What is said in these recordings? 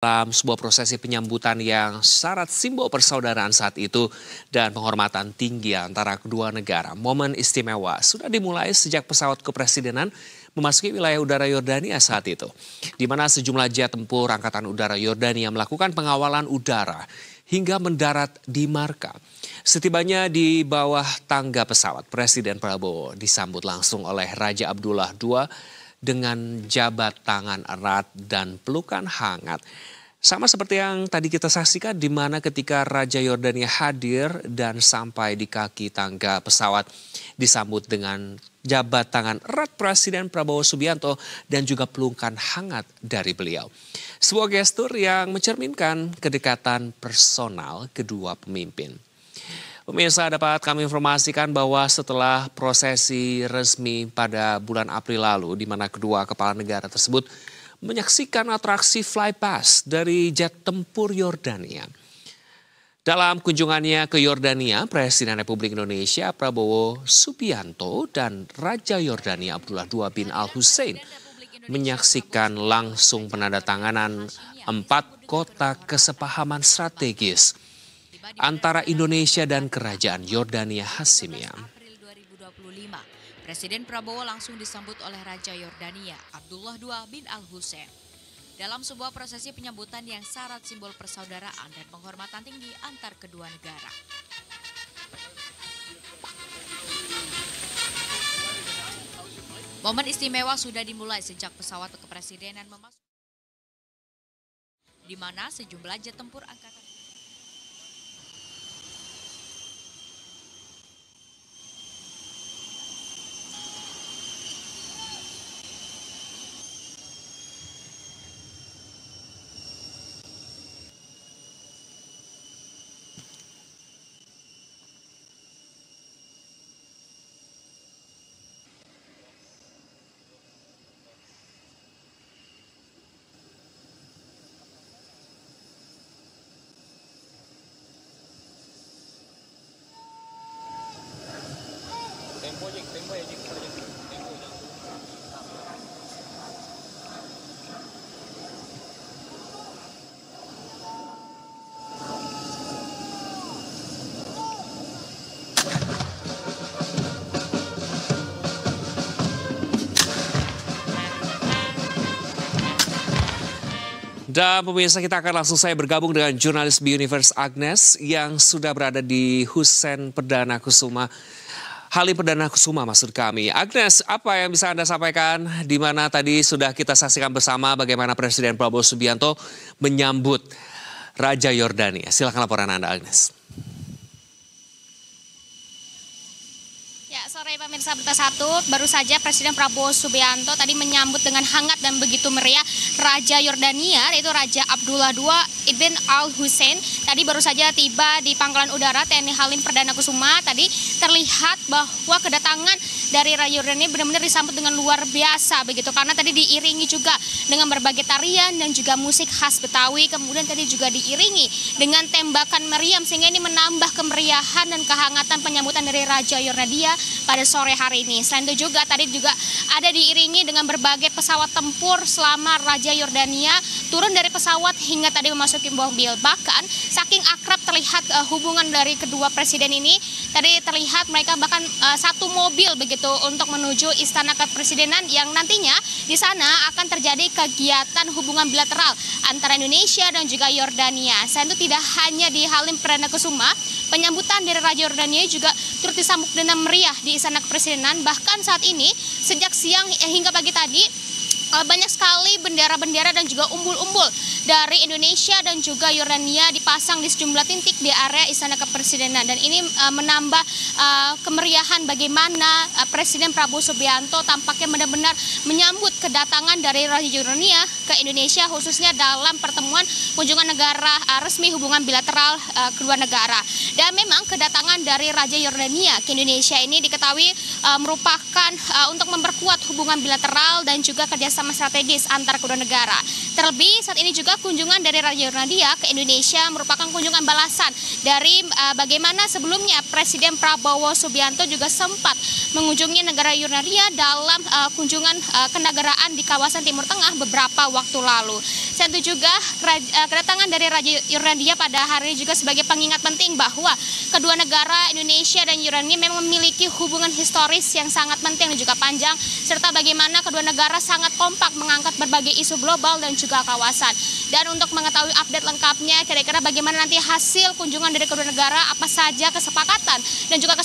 dalam sebuah prosesi penyambutan yang syarat simbol persaudaraan saat itu dan penghormatan tinggi antara kedua negara. Momen istimewa sudah dimulai sejak pesawat kepresidenan memasuki wilayah udara Yordania saat itu, di mana sejumlah jet tempur Angkatan Udara Yordania melakukan pengawalan udara hingga mendarat di marka. Setibanya di bawah tangga pesawat, Presiden Prabowo disambut langsung oleh Raja Abdullah II dengan jabat tangan erat dan pelukan hangat. Sama seperti yang tadi kita saksikan di mana ketika Raja Yordania hadir dan sampai di kaki tangga pesawat disambut dengan jabat tangan erat Presiden Prabowo Subianto dan juga pelukan hangat dari beliau. Sebuah gestur yang mencerminkan kedekatan personal kedua pemimpin. Pemirsa, dapat kami informasikan bahwa setelah prosesi resmi pada bulan April lalu di mana kedua kepala negara tersebut menyaksikan atraksi flypast dari jet tempur Yordania. Dalam kunjungannya ke Yordania, Presiden Republik Indonesia Prabowo Subianto dan Raja Yordania Abdullah II bin Al-Hussein menyaksikan langsung penandatanganan 4 kota kesepahaman strategis antara Indonesia dan Kerajaan Yordania Hasyimiyah. April 2025, Presiden Prabowo langsung disambut oleh Raja Yordania Abdullah II bin Al-Hussein dalam sebuah prosesi penyambutan yang syarat simbol persaudaraan dan penghormatan tinggi antar kedua negara. Momen istimewa sudah dimulai sejak pesawat kepresidenan memasuki, di mana sejumlah jet tempur angkatan Dan pemirsa, kita akan langsung saya bergabung dengan jurnalis B-Universe Agnes yang sudah berada di Halim Perdana Kusuma maksud kami. Agnes, apa yang bisa Anda sampaikan di mana tadi sudah kita saksikan bersama bagaimana Presiden Prabowo Subianto menyambut Raja Yordania. Silakan laporan Anda, Agnes. Ya, sore pemirsa Berita Satu, baru saja Presiden Prabowo Subianto tadi menyambut dengan hangat dan begitu meriah Raja Yordania, yaitu Raja Abdullah II bin Al-Hussein. Tadi baru saja tiba di Pangkalan Udara TNI Halim Perdana Kusuma. Tadi terlihat bahwa kedatangan dari Raja Yordania benar-benar disambut dengan luar biasa begitu, karena tadi diiringi juga dengan berbagai tarian dan juga musik khas Betawi. Kemudian tadi juga diiringi dengan tembakan meriam sehingga ini menambah kemeriahan dan kehangatan penyambutan dari Raja Yordania pada sore hari ini. Selain itu juga tadi juga ada diiringi dengan berbagai pesawat tempur selama Raja Yordania turun dari pesawat hingga tadi memasuki mobil. Bahkan saking akrab terlihat hubungan dari kedua presiden ini, tadi terlihat mereka bahkan satu mobil begitu untuk menuju Istana Kepresidenan yang nantinya di sana akan terjadi kegiatan hubungan bilateral antara Indonesia dan juga Yordania. Selain itu tidak hanya di Halim Perdana Kusuma, penyambutan dari Raja Yordania juga turut disambut dengan meriah di Istana Kepresidenan. Bahkan saat ini sejak siang hingga pagi tadi banyak sekali bendera-bendera dan juga umbul-umbul dari Indonesia dan juga Yordania dipasang di sejumlah titik di area Istana Kepresidenan, dan ini menambah kemeriahan bagaimana Presiden Prabowo Subianto tampaknya benar-benar menyambut kedatangan dari Raja Yordania ke Indonesia, khususnya dalam pertemuan kunjungan negara resmi hubungan bilateral kedua negara. Dan memang kedatangan dari Raja Yordania ke Indonesia ini diketahui merupakan untuk memperkuat hubungan bilateral dan juga kerjasama strategis antar kedua negara. Terlebih saat ini juga kunjungan dari Raja Yordania ke Indonesia merupakan kunjungan balasan dari bagaimana sebelumnya Presiden Prabowo Subianto juga sempat mengunjungi negara Yordania dalam kunjungan kenegaraan di kawasan Timur Tengah beberapa waktu lalu. Selain itu juga kedatangan dari Raja Yordania pada hari ini juga sebagai pengingat penting bahwa kedua negara Indonesia dan Yordania memang memiliki hubungan historis yang sangat penting dan juga panjang, serta bagaimana kedua negara sangat kompak mengangkat berbagai isu global dan juga kawasan. Dan untuk mengetahui update lengkapnya, kira-kira bagaimana nanti hasil kunjungan dari kedua negara, apa saja kesepakatan dan juga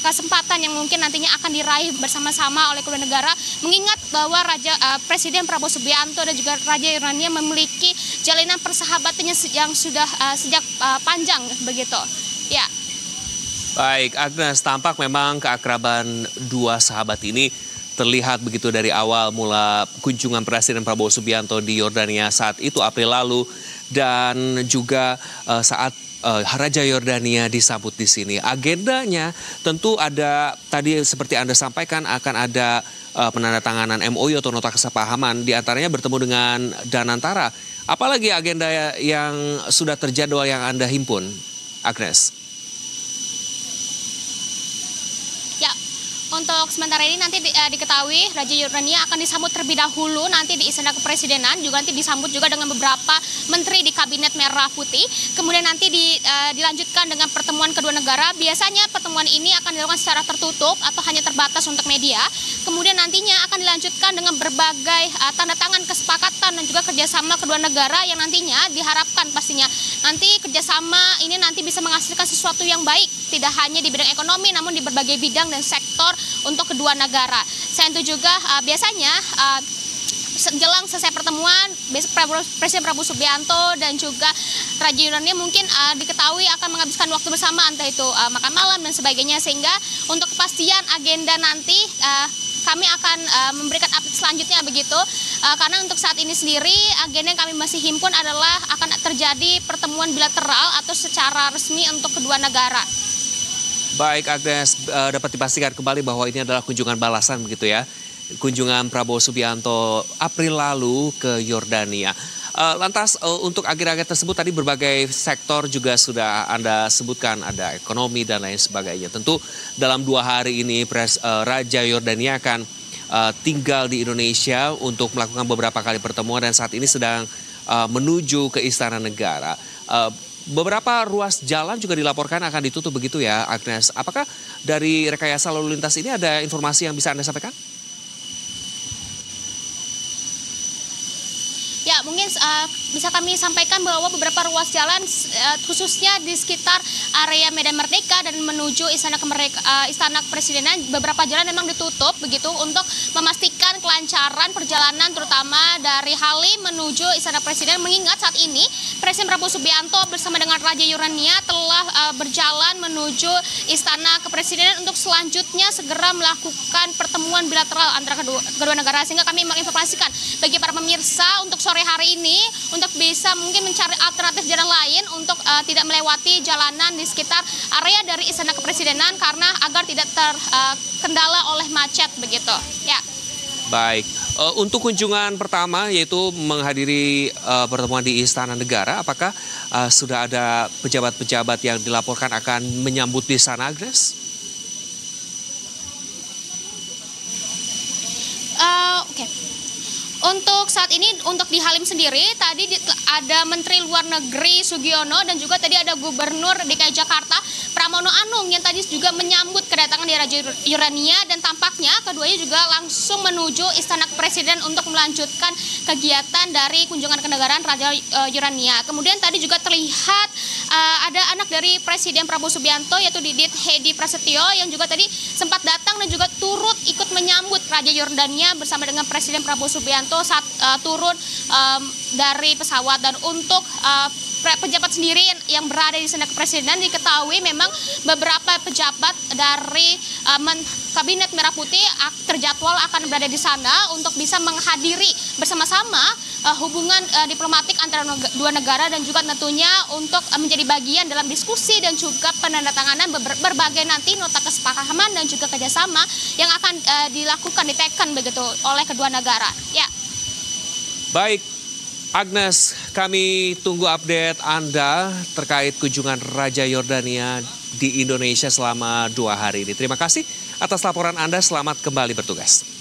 kesempatan yang mungkin nantinya akan diraih bersama-sama oleh kedua negara, mengingat bahwa Presiden Prabowo Subianto dan juga Raja Yordania memiliki jalinan persahabatannya yang sudah sejak panjang begitu. Ya. Baik, Agnes, tampak memang keakraban dua sahabat ini terlihat begitu dari awal mula kunjungan Presiden Prabowo Subianto di Yordania saat itu April lalu, dan juga saat Raja Yordania disambut di sini. Agendanya tentu ada, tadi seperti Anda sampaikan, akan ada penandatanganan MOU atau nota kesepahaman, diantaranya bertemu dengan Danantara. Apalagi agenda yang sudah terjadwal yang Anda himpun, Agnes? Untuk sementara ini nanti diketahui Raja Yordania akan disambut terlebih dahulu nanti di Istana Kepresidenan, juga nanti disambut juga dengan beberapa menteri di Kabinet Merah Putih. Kemudian nanti dilanjutkan dengan pertemuan kedua negara. Biasanya pertemuan ini akan dilakukan secara tertutup atau hanya terbatas untuk media. Kemudian nantinya akan dilanjutkan dengan berbagai tanda tangan kesepakatan dan juga kerjasama kedua negara yang nantinya diharapkan pastinya nanti kerjasama ini nanti bisa menghasilkan sesuatu yang baik, tidak hanya di bidang ekonomi namun di berbagai bidang dan sektor untuk kedua negara. Selain itu juga biasanya jelang selesai pertemuan, Presiden Prabowo Subianto dan juga Raja Yordania mungkin diketahui akan menghabiskan waktu bersama, entah itu makan malam dan sebagainya, sehingga untuk kepastian agenda nanti kami akan memberikan update selanjutnya begitu. Karena untuk saat ini sendiri agenda yang kami masih himpun adalah akan terjadi pertemuan bilateral atau secara resmi untuk kedua negara. Baik, Agnes, dapat dipastikan kembali bahwa ini adalah kunjungan balasan begitu ya. Kunjungan Prabowo Subianto April lalu ke Yordania. Lantas untuk agenda-agenda tersebut tadi berbagai sektor juga sudah Anda sebutkan, ada ekonomi dan lain sebagainya. Tentu dalam 2 hari ini Raja Yordania akan tinggal di Indonesia untuk melakukan beberapa kali pertemuan dan saat ini sedang menuju ke Istana Negara. Beberapa ruas jalan juga dilaporkan akan ditutup begitu ya, Agnes. Apakah dari rekayasa lalu lintas ini ada informasi yang bisa Anda sampaikan? Ya, mungkin bisa kami sampaikan bahwa beberapa ruas jalan khususnya di sekitar area Medan Merdeka dan menuju Istana Kepresidenan, beberapa jalan memang ditutup begitu untuk memastikan kelancaran perjalanan terutama dari Halim menuju Istana Presiden, mengingat saat ini Presiden Prabowo Subianto bersama dengan Raja Yordania telah berjalan menuju Istana Kepresidenan untuk selanjutnya segera melakukan pertemuan bilateral antara kedua negara, sehingga kami menginformasikan bagi para pemirsa untuk sore hari ini untuk bisa mungkin mencari alternatif jalan lain untuk tidak melewati jalanan di sekitar area dari Istana Kepresidenan karena agar tidak terkendala oleh macet begitu. Ya. Baik, untuk kunjungan pertama yaitu menghadiri pertemuan di Istana Negara, apakah sudah ada pejabat-pejabat yang dilaporkan akan menyambut di sana, Agnes? Oke. Untuk saat ini, untuk di Halim sendiri, tadi ada Menteri Luar Negeri Sugiono dan juga tadi ada Gubernur DKI Jakarta Pramono Anung yang tadi juga menyambut kedatangan dari Raja Yordania, dan tampaknya keduanya juga langsung menuju Istana Presiden untuk melanjutkan kegiatan dari kunjungan kenegaraan Raja Yordania. Kemudian tadi juga terlihat ada anak dari Presiden Prabowo Subianto yaitu Didit Hedi Prasetyo yang juga tadi sempat datang dan juga turut ikut menyambut Raja Yordania bersama dengan Presiden Prabowo Subianto saat turun dari pesawat. Dan untuk pejabat sendiri yang berada di Istana Kepresidenan, diketahui memang beberapa pejabat dari Kabinet Merah Putih terjadwal akan berada di sana untuk bisa menghadiri bersama-sama hubungan diplomatik antara dua negara, dan juga tentunya untuk menjadi bagian dalam diskusi dan juga penandatanganan berbagai nanti nota kesepahaman dan juga kerjasama yang akan dilakukan, diteken begitu oleh kedua negara. Ya. Baik, Agnes, kami tunggu update Anda terkait kunjungan Raja Yordania di Indonesia selama 2 hari ini. Terima kasih atas laporan Anda, selamat kembali bertugas.